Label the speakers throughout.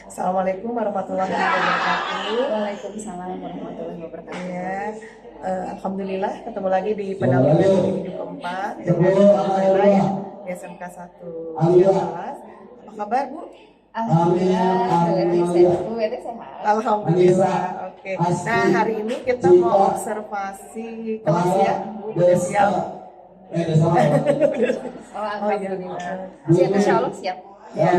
Speaker 1: Assalamualaikum warahmatullahi wabarakatuh.
Speaker 2: Waalaikumsalam warahmatullahi wabarakatuh.
Speaker 1: Ya, alhamdulillah ketemu lagi di pendampingan video keempat dengan Alhamdulillah ya di SMK 1 Ciamis. Apa kabar Bu?
Speaker 2: Alhamdulillah, sehat.
Speaker 1: Alhamdulillah. Oke. Nah hari ini kita mau observasi kelas ya. Bu udah siap?
Speaker 2: Alhamdulillah. Siap, insya Allah siap.
Speaker 1: Ya,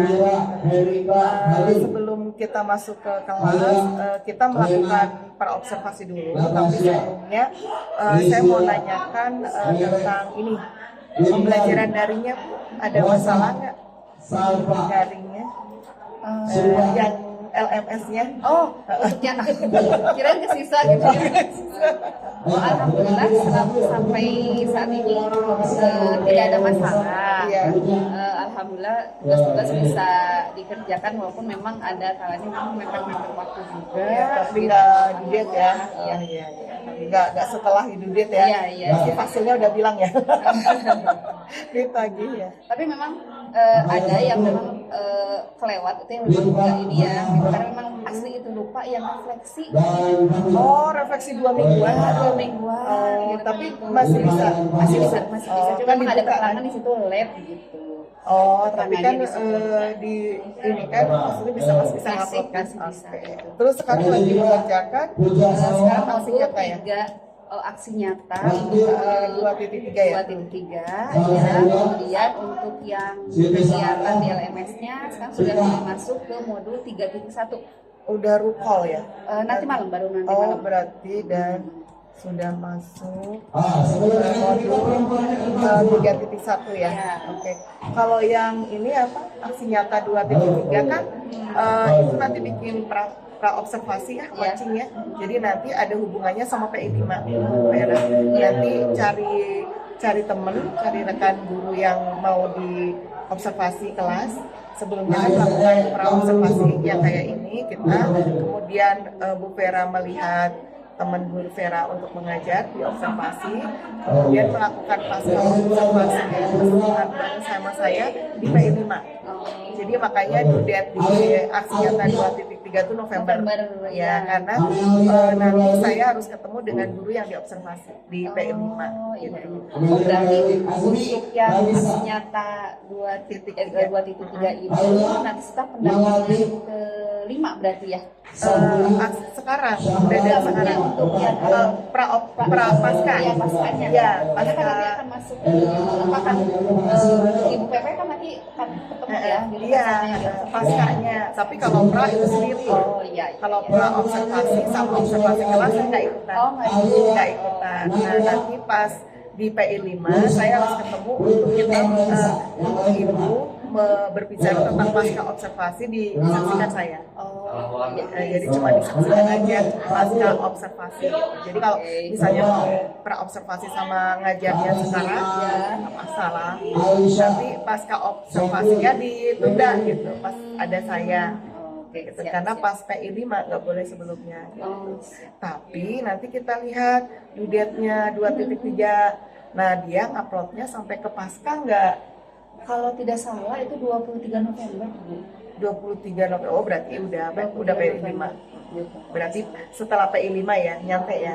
Speaker 1: sebelum kita masuk ke kelas, kita melakukan praobservasi dulu. Tapi sebelumnya, saya mau nanyakan tentang ini pembelajaran daringnya, Bu. Ada masalah nggak daringnya? Yang LMS-nya?
Speaker 2: Oh, yang kira kesisa gitu. Alhamdulillah sampai saat ini tidak ada masalah. Alhamdulillah tugas-tugas bisa dikerjakan walaupun memang ada kalanya memang waktu juga.
Speaker 1: Ya, tapi nggak due date ya. Iya. Nggak setelah due date ya.
Speaker 2: Iya.
Speaker 1: Si hasilnya udah bilang ya. Ditagih ya.
Speaker 2: Tapi memang ada yang memang kelewat itu yang memang nggak ini ya. Karena memang asli itu lupa yang refleksi.
Speaker 1: Oh, refleksi 2 mingguan.
Speaker 2: 2 mingguan. Gitu.
Speaker 1: Tapi masih bisa.
Speaker 2: Cuma
Speaker 1: Kan
Speaker 2: memang ada
Speaker 1: dibuka
Speaker 2: keterangan di situ lab gitu.
Speaker 1: Oh, tapi kan
Speaker 2: Keterangannya
Speaker 1: di ini kan maksudnya masih bisa ngupload kan.
Speaker 2: Bisa.
Speaker 1: Terus sekarang lagi mengerjakan
Speaker 2: Sekarang
Speaker 1: aksi
Speaker 2: masuk
Speaker 1: nyata ya.
Speaker 2: 3 aksi nyata
Speaker 1: 2.3 ya.
Speaker 2: 2.3 ya. Kemudian untuk yang kegiatan di LMS-nya sekarang sudah masuk ke modul 3.1.
Speaker 1: Udah recall ya.
Speaker 2: Nanti malam baru nanti
Speaker 1: Oh,
Speaker 2: malam.
Speaker 1: berarti dan sudah masuk modul 3.1 ya. Oke. Kalau yang ini apa? Aksi nyata 2.3 kan itu nanti bikin pra-observasi ya, coaching ya. Jadi nanti ada hubungannya sama PI 5. Nanti cari temen, cari rekan guru yang mau diobservasi kelas. Sebelumnya kan melakukan pra-observasi yang kayak ini, kita kemudian Bu Vera melihat teman guru Vera untuk mengajar di observasi, kemudian melakukan pasca observasi sama saya di PI 5. Jadi makanya due date di aksi nyata 2.3 itu November ya, karena nanti saya harus ketemu dengan guru yang diobservasi di PI 5 gitu.
Speaker 2: Oh, berarti untuk yang aksi nyata 2.3 itu nanti setelah pendampingan ke-5 berarti ya?
Speaker 1: Sekarang udah ada sekarang untuk yang pasca
Speaker 2: ya, paskanya
Speaker 1: ya,
Speaker 2: pasca
Speaker 1: pasca
Speaker 2: nanti akan masuk akan Ibu PP kan nanti akan ketemu ya gitu,
Speaker 1: iya
Speaker 2: gitu.
Speaker 1: paskanya, tapi kalau pra itu sendiri.
Speaker 2: Oh iya.
Speaker 1: Kalau pra observasi sama observasi kelas nggak ikutan.
Speaker 2: Oh,
Speaker 1: nggak ikutan. Nah nanti pas di PI 5 saya harus ketemu untuk kita untuk ibu berbicara tentang pasca observasi disaksikan saya.
Speaker 2: Oh iya.
Speaker 1: Jadi cuma disaksikan aja pasca observasi gitu. Jadi kalau misalnya mau pra observasi sama ngajarnya sekarang nggak masalah. Tapi pasca observasinya ditunda gitu pas ada saya. Gitu. Karena pas PI 5 nggak boleh sebelumnya gitu. Tapi nanti kita lihat due date-nya 2.3. Nah dia uploadnya sampai ke pasca nggak?
Speaker 2: Kalau tidak salah itu 23 November.
Speaker 1: 23 November. Oh berarti udah PI 5. Berarti setelah PI 5 ya, nyantai ya.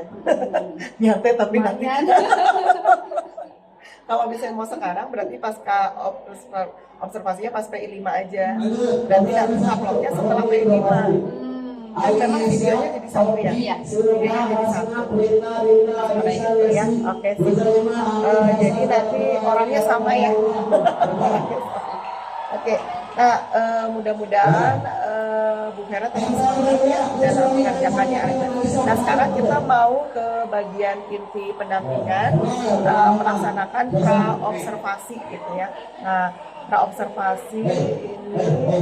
Speaker 1: Nyantai tapi nanti Kalau misalnya mau sekarang berarti pasca observasinya pas PI 5 aja. Berarti nanti uploadnya setelah PI 5. Kan memang videonya jadi satu ya?
Speaker 2: Iya.
Speaker 1: Videonya jadi satu. Seperti itu ya. Oke sih. Jadi nanti orangnya sama ya. Oke. Nah, mudah-mudahan Bu Vera tetap semangat ya dalam mengerjakannya. Nah, sekarang kita mau ke bagian inti pendampingan, melaksanakan pra-observasi gitu ya. Nah, pra-observasi ini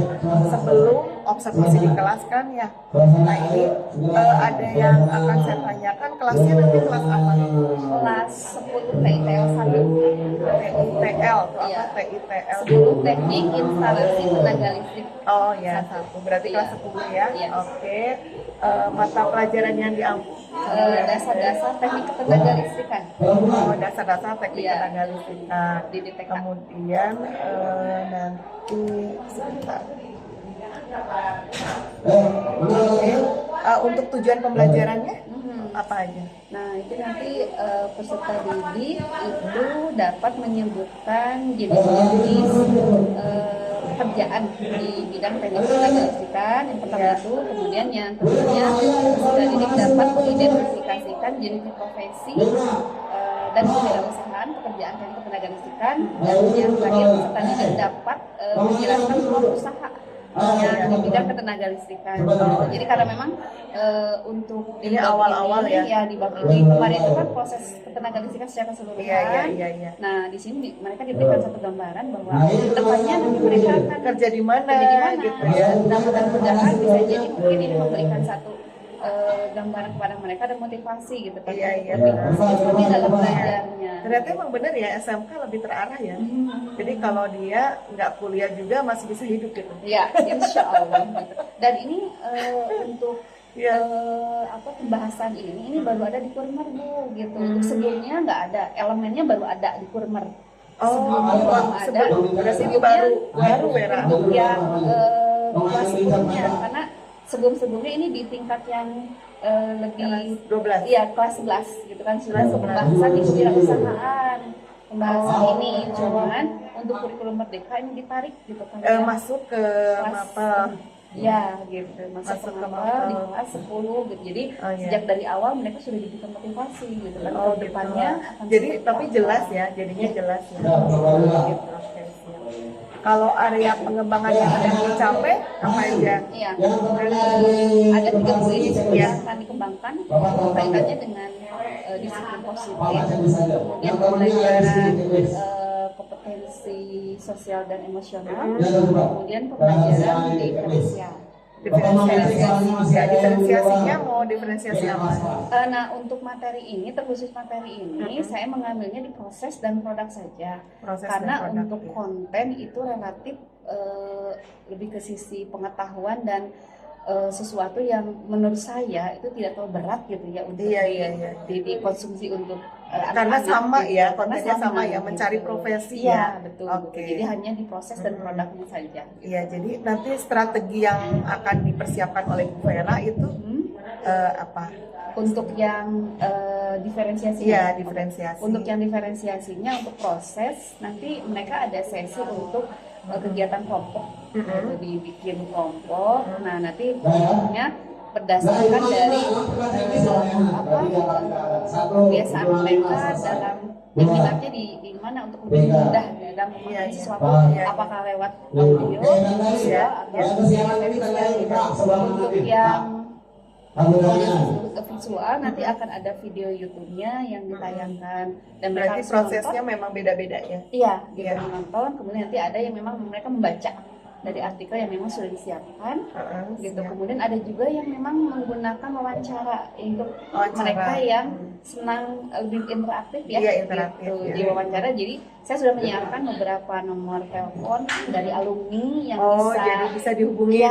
Speaker 1: sebelum observasi di kelas kan ya. Nah, ini ada yang akan saya tanyakan, kelasnya nanti kelas apa?
Speaker 2: Kelas 10 TITL 1.
Speaker 1: TITL, itu
Speaker 2: Iya.
Speaker 1: apa? TITL
Speaker 2: 10 teknik instalasi tenaga listrik.
Speaker 1: Oh ya, satu. Berarti kelas 10 ya.
Speaker 2: Iya.
Speaker 1: Oke. Mata pelajaran yang diambil.
Speaker 2: Dasar-dasar teknik ketenaga listrikan.
Speaker 1: Oh, dasar-dasar teknik
Speaker 2: Iya.
Speaker 1: tenaga listrikan.
Speaker 2: Di DTK.
Speaker 1: Kemudian nanti sebentar. Oke. Untuk tujuan pembelajarannya apa aja?
Speaker 2: Nah, itu nanti peserta didik itu dapat menyebutkan jenis-jenis pekerjaan di bidang teknik tenaga listrikan. Yang pertama itu, kemudian yang keduanya peserta didik dapat mengidentifikasikan jenis profesi dan kewirausahaan pekerjaan teknik tenaga listrikan. Dan yang terakhir, peserta didik dapat menjelaskan peluang usaha yang di bidang ketenaga listrikan. Jadi karena memang untuk
Speaker 1: Ini awal-awal ya?
Speaker 2: Ya di bab ini kemarin itu kan proses ketenaga listrikan secara keseluruhan.
Speaker 1: Iya.
Speaker 2: Nah di sini mereka diberikan satu gambaran bahwa depannya nanti mereka akan
Speaker 1: Kerja di mana?
Speaker 2: gitu.
Speaker 1: Ya.
Speaker 2: Dan mudah-mudahan bisa jadi mungkin ini memberikan satu gambaran kepada mereka dan motivasi gitu kan.
Speaker 1: Iya.
Speaker 2: Lebih dalam belajarnya.
Speaker 1: Ternyata emang benar ya, SMK lebih terarah ya. Jadi kalau dia nggak kuliah juga masih bisa hidup gitu.
Speaker 2: Ya, insya Allah. Gitu. Dan ini untuk pembahasan ini baru ada di Kurmer Bu, gitu. Untuk sebelumnya nggak ada, elemennya baru ada di Kurmer.
Speaker 1: Berarti ini baru Vera.
Speaker 2: Untuk yang kelas sebelumnya, karena sebelum-sebelumnya ini di tingkat yang lebih
Speaker 1: 12.
Speaker 2: Iya, kelas 11 gitu kan, sudah pembahasan di kewirausahaan. Pembahasan ini cuman untuk kurikulum merdeka ini ditarik gitu kan.
Speaker 1: Masuk ke mapel.
Speaker 2: Ya gitu, masuk ke mapel di kelas 10 gitu. Jadi sejak dari awal mereka sudah diberikan motivasi gitu kan. Ke depannya akan
Speaker 1: jadi tapi jelas ya, jadinya jelas ya. Gitu. Kalau area pengembangan yang akan dicapai apa aja?
Speaker 2: Iya, ada 3 poin yang akan dikembangkan kaitannya dengan disiplin positif, kemudian pembelajaran kompetensi sosial dan emosional, kemudian pembelajaran diferensial.
Speaker 1: Diferensiasinya mau diferensiasi apa?
Speaker 2: Nah, untuk materi ini, terkhusus materi ini, saya mengambilnya di proses dan produk saja. Karena untuk konten itu relatif lebih ke sisi pengetahuan dan sesuatu yang menurut saya itu tidak terlalu berat gitu ya untuk dikonsumsi untuk
Speaker 1: karena
Speaker 2: anak-anak,
Speaker 1: sama
Speaker 2: gitu.
Speaker 1: ya, kontennya sama ya,
Speaker 2: gitu.
Speaker 1: mencari profesi
Speaker 2: ya.
Speaker 1: ya.
Speaker 2: Betul.
Speaker 1: Oke.
Speaker 2: Jadi hanya di proses dan produknya saja.
Speaker 1: Iya, jadi nanti strategi yang akan dipersiapkan oleh Bu Vera itu apa?
Speaker 2: Untuk yang diferensiasi.
Speaker 1: Iya, diferensiasi.
Speaker 2: Untuk yang diferensiasinya untuk proses nanti mereka ada sesi untuk kegiatan kelompok, dibikin kelompok. Nah nanti kelompoknya berdasarkan dari kebiasaan mereka dalam minatnya di mana untuk lebih mudah dalam mengerjakan sesuatu, apakah lewat audio, visual atau untuk yang visual nanti akan ada video YouTube-nya yang ditayangkan dan mereka
Speaker 1: berarti prosesnya memang beda-beda ya?
Speaker 2: Iya, gitu menonton. Kemudian nanti ada yang memang mereka membaca dari artikel yang memang sudah disiapkan, gitu. Kemudian ada juga yang memang menggunakan wawancara untuk mereka yang senang lebih interaktif ya,
Speaker 1: interaktif,
Speaker 2: gitu. Di wawancara. Jadi saya sudah menyiapkan beberapa nomor telepon dari alumni yang
Speaker 1: jadi bisa dihubungi,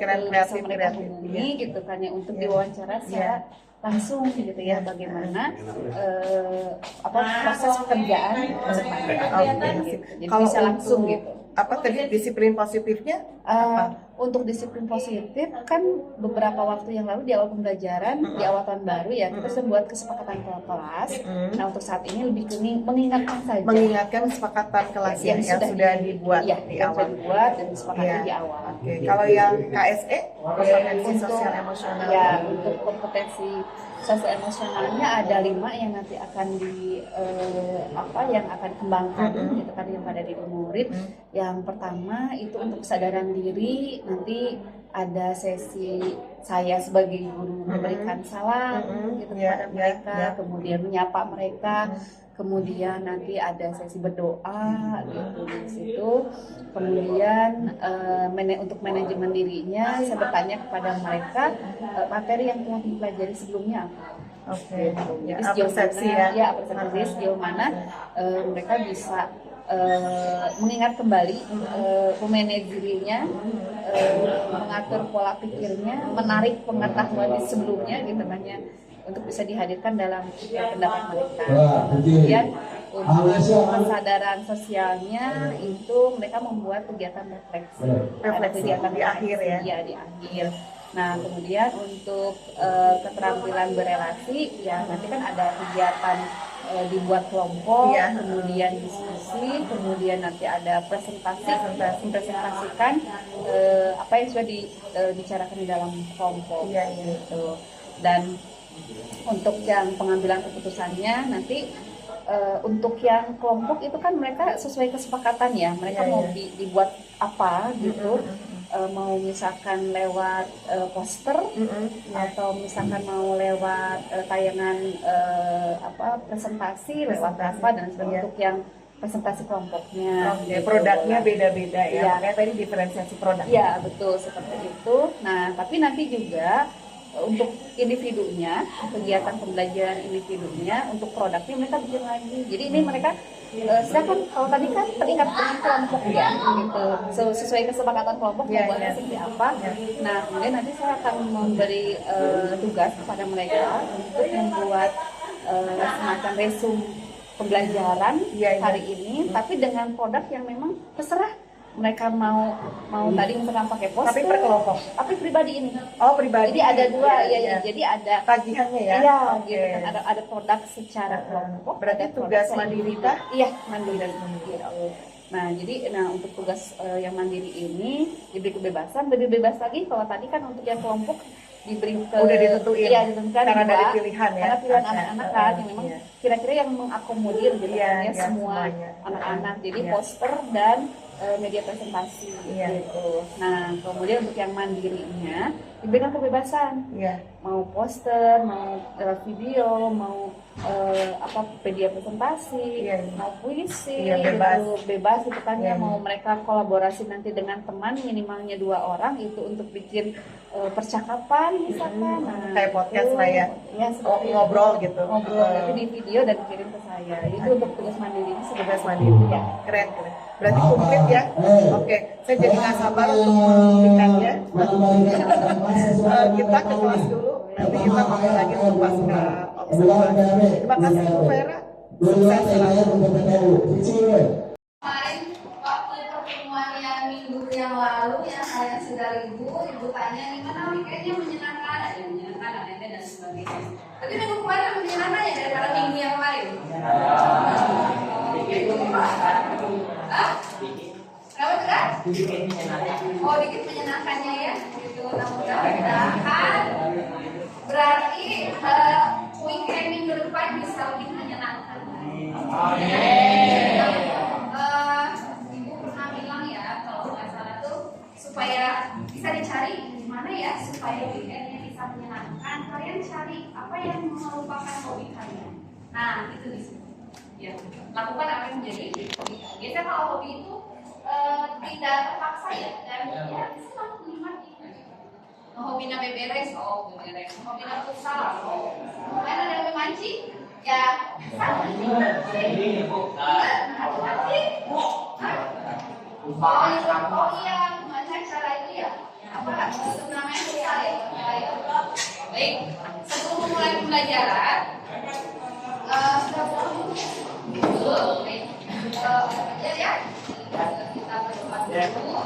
Speaker 1: keren kreatif
Speaker 2: hubungi gitu kan ya untuk diwawancara secara langsung gitu ya, bagaimana proses pekerjaan
Speaker 1: gitu.
Speaker 2: Jadi bisa langsung gitu.
Speaker 1: Apa tadi disiplin positifnya?
Speaker 2: untuk disiplin positif kan beberapa waktu yang lalu di awal pembelajaran, di awal tahun baru ya, kita sudah buat kesepakatan kelas. Nah untuk saat ini lebih ke mengingatkan saja.
Speaker 1: Mengingatkan kesepakatan kelas yang sudah dibuat
Speaker 2: ya,
Speaker 1: di
Speaker 2: yang
Speaker 1: awal.
Speaker 2: sudah dibuat dan disepakati di awal.
Speaker 1: Oke. Kalau yang KSE, kompetensi sosial emosional.
Speaker 2: Ya, untuk kompetensi sosial emosionalnya ada 5 yang nanti akan yang akan dikembangkan gitu kan yang pada diri murid. Yang pertama itu untuk kesadaran diri, nanti ada sesi saya sebagai guru memberikan salam gitu kepada mereka, kemudian menyapa mereka. Kemudian nanti ada sesi berdoa gitu di situ. Kemudian untuk manajemen dirinya, saya bertanya kepada mereka materi yang telah dipelajari sebelumnya apa.
Speaker 1: Oke.
Speaker 2: Jadi sejauh mana, persepsi sejauh mana mereka bisa mengingat kembali, memanage dirinya, mengatur pola pikirnya, menarik pengetahuan di sebelumnya gitu kan ya, untuk bisa dihadirkan dalam pendapat mereka. Kemudian untuk kesadaran sosialnya itu mereka membuat kegiatan refleksi. Ada kegiatan
Speaker 1: di akhir ya.
Speaker 2: Iya, di akhir. Nah, kemudian untuk keterampilan berelasi ya nanti kan ada kegiatan dibuat kelompok, kemudian diskusi, kemudian nanti ada mempresentasikan apa yang sudah dibicarakan di dalam kelompok gitu. Dan untuk yang pengambilan keputusannya nanti untuk yang kelompok itu kan mereka sesuai kesepakatan ya, mereka mau dibuat apa gitu. Mau misalkan lewat poster atau misalkan mau lewat tayangan presentasi lewat apa dan untuk yang presentasi kelompoknya.
Speaker 1: Produknya beda-beda ya. Makanya tadi diferensiasi produk.
Speaker 2: Iya, betul seperti itu. Nah, tapi nanti juga untuk individunya, kegiatan pembelajaran individunya, untuk produknya mereka bikin lagi. Jadi ini mereka sedangkan kalau tadi kan terikat dengan kelompok ya, gitu. Sesuai kesepakatan kelompok membuatnya seperti apa. Nah, kemudian nanti saya akan memberi tugas kepada mereka untuk membuat semacam resume pembelajaran hari ini, tapi dengan produk yang memang terserah mereka mau tadi misalkan pakai poster,
Speaker 1: tapi per kelompok,
Speaker 2: tapi pribadi ini.
Speaker 1: Oh, pribadi.
Speaker 2: Jadi ada dua jadi ada
Speaker 1: tagihannya ya.
Speaker 2: Iya, gitu kan ada produk secara kelompok.
Speaker 1: Berarti tugas mandiri kah?
Speaker 2: Iya, mandiri. Nah, jadi untuk tugas yang mandiri ini diberi kebebasan, lebih bebas lagi. Kalau tadi kan untuk yang kelompok diberi
Speaker 1: udah ditentuin.
Speaker 2: Iya, ditentukan
Speaker 1: karena dari pilihan ya.
Speaker 2: Karena pilihan anak-anak kan yang memang kira-kira yang mengakomodir gitu kan ya semua anak-anak. Jadi poster dan media presentasi gitu. Nah, kemudian untuk yang mandirinya diberikan kebebasan. Mau poster, mau video, mau media presentasi, mau puisi, bebas gitu kan ya. Mau mereka kolaborasi nanti dengan teman minimalnya 2 orang itu untuk bikin percakapan misalkan.
Speaker 1: Kayak podcast lah ya. Ngobrol gitu.
Speaker 2: Nanti di video dan kirim ke saya. Itu untuk tugas mandiri.
Speaker 1: Tugas mandiri ya. Keren. Berarti komplit ya. Oke, saya jadi nggak sabar untuk membuktikannya. Kita ke kelas dulu. Nanti kita ngobrol lagi untuk pasca observasi. Terima kasih Bu Vera. Sukses selalu.
Speaker 2: Kemarin waktu pertemuan yang minggu yang lalu yang saya sudah ibu tanya nih mana kayaknya menyenangkan, ada yang menyenangkan, ada yang dan sebagainya. Tapi minggu kemarin lebih menyenangkan ya daripada minggu yang lain. Kenapa tuh kan? Oh, dikit menyenangkannya ya. Gitu. Nah, mudah-mudahan berarti weekend minggu depan bisa lebih menyenangkan. Ibu pernah bilang ya kalau nggak salah tuh supaya bisa dicari gimana ya supaya weekendnya bisa menyenangkan. Kalian cari apa yang merupakan hobi kalian. Nah, itu di sini. Ya, lakukan apa yang menjadi hobi. Biasanya kalau hobi itu tidak terpaksa ya dan ya bisa menikmati. Hobi nabe beres, beres. Hobi nabe futsal, main ada yang mancing, ya sama. Oh iya, gimana cara itu ya? Apa namanya futsal ya? Baik, sebelum memulai pembelajaran sudah dulu, baik, belajar ya. Kita berdoa dulu.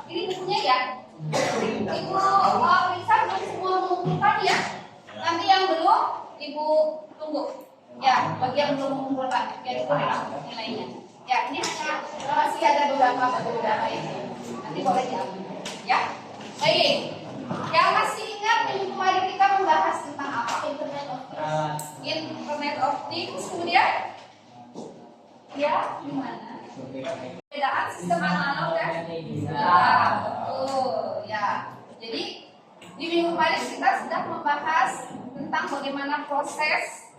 Speaker 2: Ini bukunya ya. Ibu Lisa belum semua mengumpulkan ya. Nanti yang belum Ibu tunggu. Ya, bagi yang belum mengumpulkan, biar Ibu nilainya. Ya, ini hanya masih ada beberapa berbeda ya. Nanti boleh diambil. Ya, baik. Yang masih ingat minggu kemarin kita membahas tentang apa? Internet of Things. Internet of Things, kemudian ya, gimana? Perbedaan sistem analog dan digital. Betul, ya. Jadi di minggu kemarin kita sudah membahas tentang bagaimana proses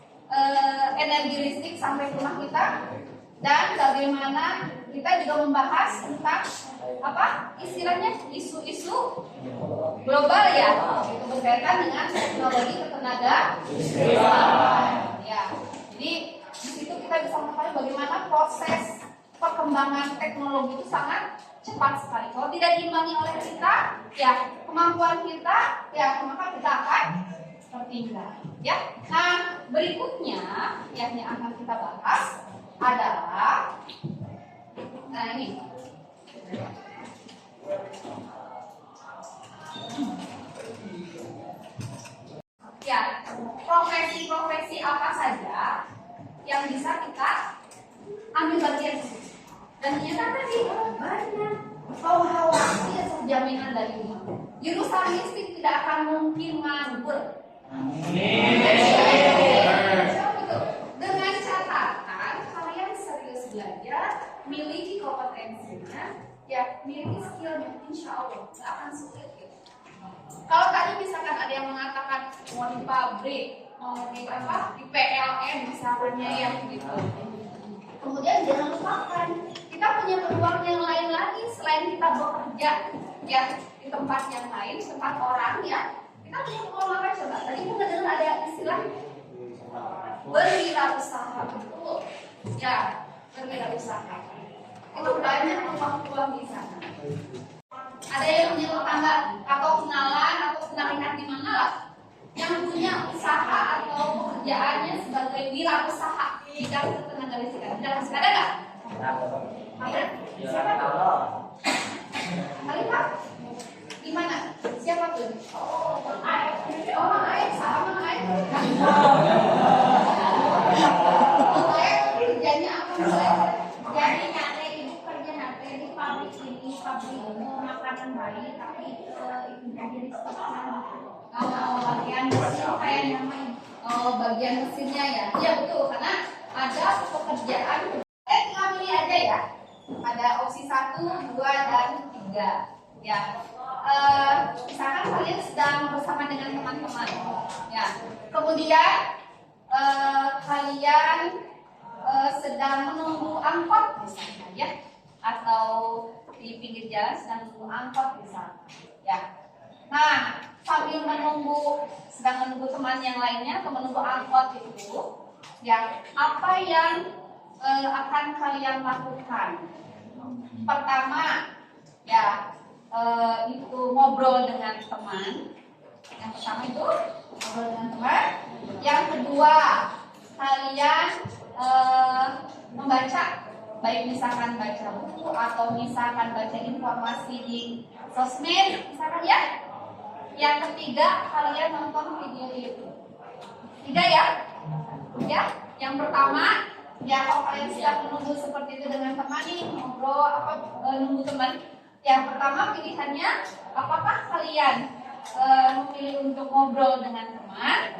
Speaker 2: energi listrik sampai ke rumah kita, dan bagaimana kita juga membahas tentang apa istilahnya isu-isu global ya, itu berkaitan dengan teknologi ketenaga listrikan. Ya, jadi di situ kita bisa mengetahui bagaimana proses perkembangan teknologi itu sangat cepat sekali. Kalau tidak diimbangi oleh kita, ya kemampuan kita, ya maka kita akan tertinggal. Ya, nah berikutnya yang akan kita bahas adalah, nah ini. Ya, profesi-profesi apa saja yang bisa kita ambil bagian di sini. Dan ternyata tadi banyak. Kau khawatir jaminan dari ini. Jurusan listrik tidak akan mungkin nganggur. Dengan catatan kalian serius belajar, miliki kompetensinya, ya miliki skillnya, insya Allah nggak akan sulit gitu. Kalau tadi misalkan ada yang mengatakan mau di pabrik, mau di apa, di PLN misalnya yang gitu. Kemudian jangan lupakan kita punya peluang yang lain lagi selain kita bekerja ya di tempat yang lain, tempat orang ya. Kita punya peluang apa coba? Tadi kita dengar ada istilah berwirausaha, betul? Ya, berwirausaha. Itu banyak peluang-peluang di sana. Ada yang punya tetangga atau kenalan atau pernah lihat di mana lah yang punya usaha atau pekerjaannya sebagai wirausaha di bidang ketenaga listrikan. Ada nggak? Ada? Siapa tuh? Alifah? Gimana? Siapa tuh? Oh, Aik. Oh, Aik. Sama Aik. Aik kerjanya apa?
Speaker 3: Jadi nyate ibu kerja nyate di pabrik ini, pabrik makanan bayi, tapi itu jadi
Speaker 2: Bagian mesin kayak namanya. Oh, bagian mesinnya ya. Iya betul, karena ada pekerjaan. Tinggal pilih aja ya. Ada opsi 1, 2, dan 3. Ya. Misalkan kalian sedang bersama dengan teman-teman. Ya. Kemudian kalian sedang menunggu angkot misalnya ya, atau di pinggir jalan sedang menunggu angkot misalnya. Ya. Nah, sambil sedang menunggu teman yang lainnya atau menunggu angkot itu, ya, apa yang akan kalian lakukan? Pertama, ya, itu ngobrol dengan teman. Yang pertama itu ngobrol dengan teman. Yang kedua, kalian membaca, baik misalkan baca buku atau misalkan baca informasi di sosmed, misalkan ya. Yang ketiga, kalian nonton video YouTube. 3 ya? Ya. Yang pertama, ya kalau kalian sedang menunggu seperti itu dengan teman nih, ngobrol nunggu teman. Yang pertama pilihannya, apakah kalian memilih untuk ngobrol dengan teman?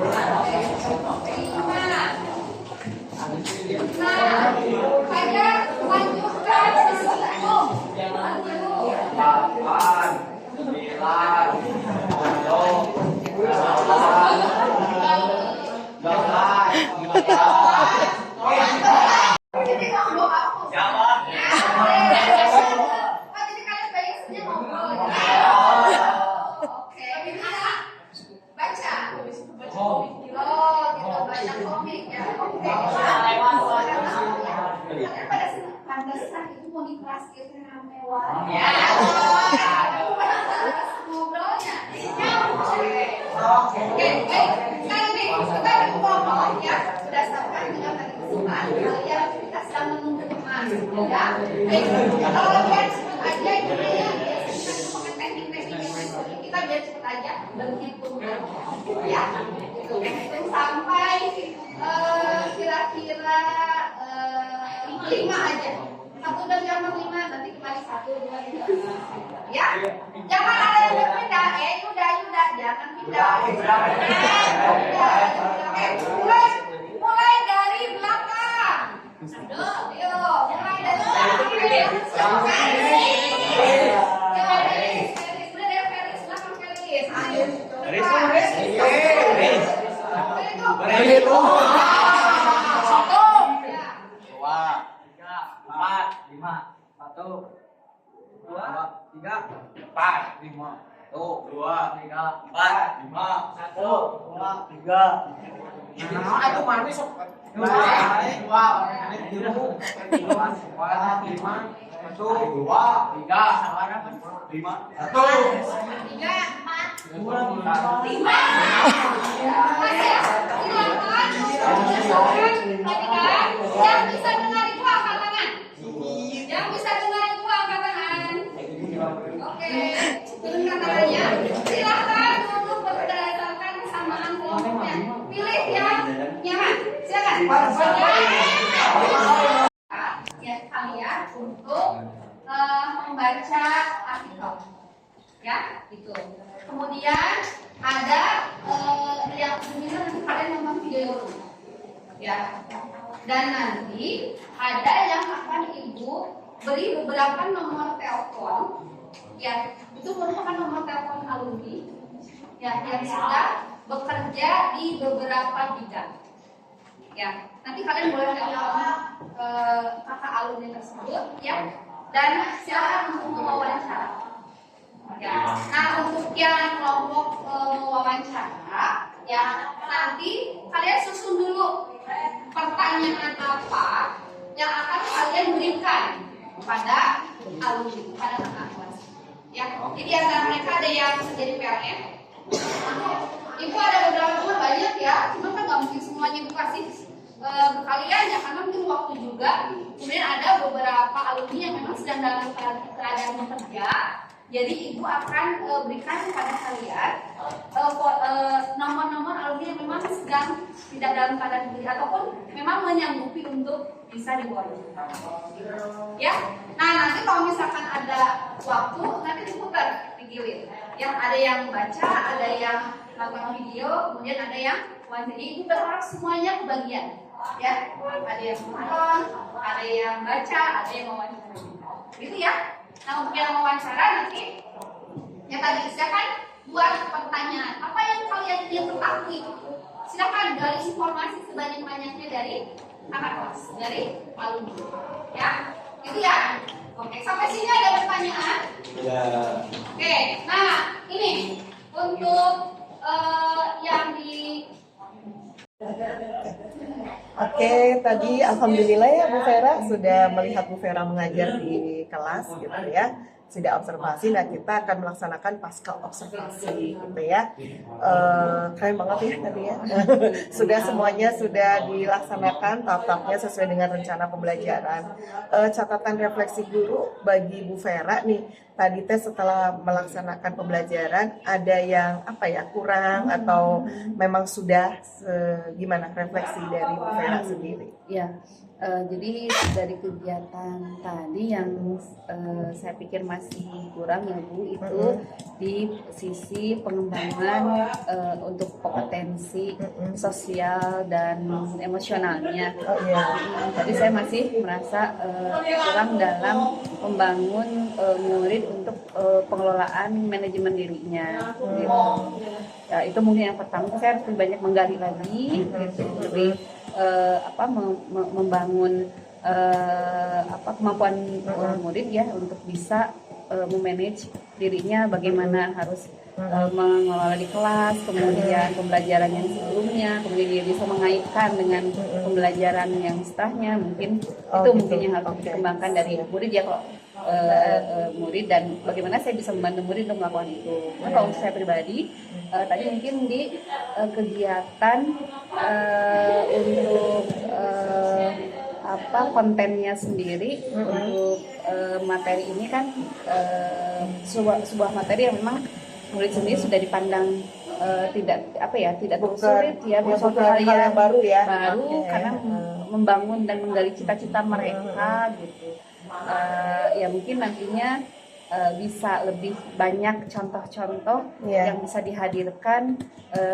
Speaker 3: Nah, saya lanjutkan di situ.
Speaker 4: 8, 9,
Speaker 3: Jadi kamu hapus.
Speaker 4: Jawab.
Speaker 3: Jadi kalian banyak saja ngobrol. Oke, gimana? Baca. Oh, gitu baca komik ya. Oke. Kalian pada senang pantesan itu mau di kelas itu mewah. Ya. Ngobrolnya. Oke, baik. Sekarang nih kita ngomong ya berdasarkan dengan tadi kesukaan kalian kita sedang menunggu teman ya. Baik. Kalau kalian cepet aja ini ya kita pakai teknik-teknik yang lain. Kita biar cepet aja berhitung ya. Hitung sampai kira-kira 5 aja. 1 dan gambar 5 nanti kembali 1, 2, 3. Ya, jangan ada yang berpindah. Yuda, jangan pindah. Mulai dari belakang. Aduh, yuk, mulai dari belakang. Feris, udah Feris, belakang Feris. Ayo, Satu. Ya.
Speaker 4: 2, 3, 4, 5. 1, 2, 3, 4, 5. 1, 2, 3, 4, 5. 1, 2, 3. Nah, itu manis sok. 2, 5. 1, 2, 3, 5. 1.
Speaker 3: 3, 4, 2, 5. Yang bisa dengar itu angkat tangan. Yang bisa dengar itu angkat tangan. Oke, turunkan tangannya. Silakan duduk berdasarkan kesamaan kelompoknya. Pilih yang nyaman. Silakan. Ya, kalian untuk membaca artikel. Ya, itu. Kemudian ada yang sebenarnya nanti kalian nonton video dulu. Ya. Dan nanti ada yang akan Ibu beri beberapa nomor telepon. Ya, itu merupakan nomor telepon alumni ya yang sudah bekerja di beberapa bidang. Ya, nanti kalian boleh telepon kakak alumni tersebut ya. Dan silakan untuk mewawancara. Ya. Nah, untuk yang kelompok wawancara, ya nanti kalian susun dulu pertanyaan apa yang akan kalian berikan kepada alumni, kepada kakak kelas. Ya, jadi antara mereka ada yang menjadi PLN. Ibu ada beberapa banyak ya, cuma kan nggak mungkin semuanya Ibu kasih ke kalian ya karena mungkin waktu juga. Kemudian ada beberapa alumni yang memang sedang dalam keadaan bekerja. Jadi Ibu akan berikan kepada kalian nomor-nomor alumni yang memang sedang tidak dalam keadaan bekerja ataupun memang menyanggupi untuk bisa dibawa. Ya, nah nanti kalau misalkan ada waktu nanti diputar digilir. Yang ada yang baca, ada yang nonton video, kemudian ada yang wawancara. Ibu berharap semuanya kebagian. Ya, ada yang nonton, ada yang baca, ada yang wawancara. Gitu ya. Nah, untuk yang wawancara nanti yang tadi silakan buat pertanyaan. Apa yang kalian ingin ketahui? Silakan gali informasi sebanyak-banyaknya dari kakak kelas, dari alumni. Ya, gitu ya. Oke, sampai sini ada pertanyaan?
Speaker 5: Ya.
Speaker 3: Oke, nah ini untuk yang di
Speaker 1: Oke, tadi alhamdulillah ya Bu Vera sudah melihat Bu Vera mengajar di kelas gitu ya. Sudah observasi, nah kita akan melaksanakan pasca observasi gitu ya. Keren banget ya tadi ya. Sudah semuanya sudah dilaksanakan tahap-tahapnya sesuai dengan rencana pembelajaran. Catatan refleksi guru bagi Bu Vera nih, tadi teh setelah melaksanakan pembelajaran ada yang apa ya kurang atau memang sudah gimana refleksi dari Bu Vera sendiri?
Speaker 2: Ya, jadi dari kegiatan tadi yang saya pikir masih kurang ya Bu, itu di sisi pengembangan untuk kompetensi sosial dan emosionalnya.
Speaker 1: Oh iya.
Speaker 2: Tadi saya masih merasa kurang dalam membangun murid untuk pengelolaan manajemen dirinya. Gitu. Ya, itu mungkin yang pertama. Saya harus lebih banyak menggali lagi, gitu, lebih membangun kemampuan murid ya untuk bisa memanage dirinya, bagaimana harus mengelola di kelas, kemudian pembelajaran yang sebelumnya, kemudian dia bisa mengaitkan dengan pembelajaran yang setelahnya. Mungkin itu
Speaker 1: gitu.
Speaker 2: mungkin yang harus dikembangkan dari murid ya, kalau murid, dan bagaimana saya bisa membantu murid untuk melakukan itu. Nah, kalau untuk saya pribadi, tadi mungkin di kegiatan untuk kontennya sendiri untuk materi ini kan sebuah materi yang memang murid sendiri sudah dipandang tidak terlalu sulit ya,
Speaker 1: bukan hal yang baru ya,
Speaker 2: karena membangun dan menggali cita-cita mereka gitu. Ya mungkin nantinya bisa lebih banyak contoh-contoh yang bisa dihadirkan,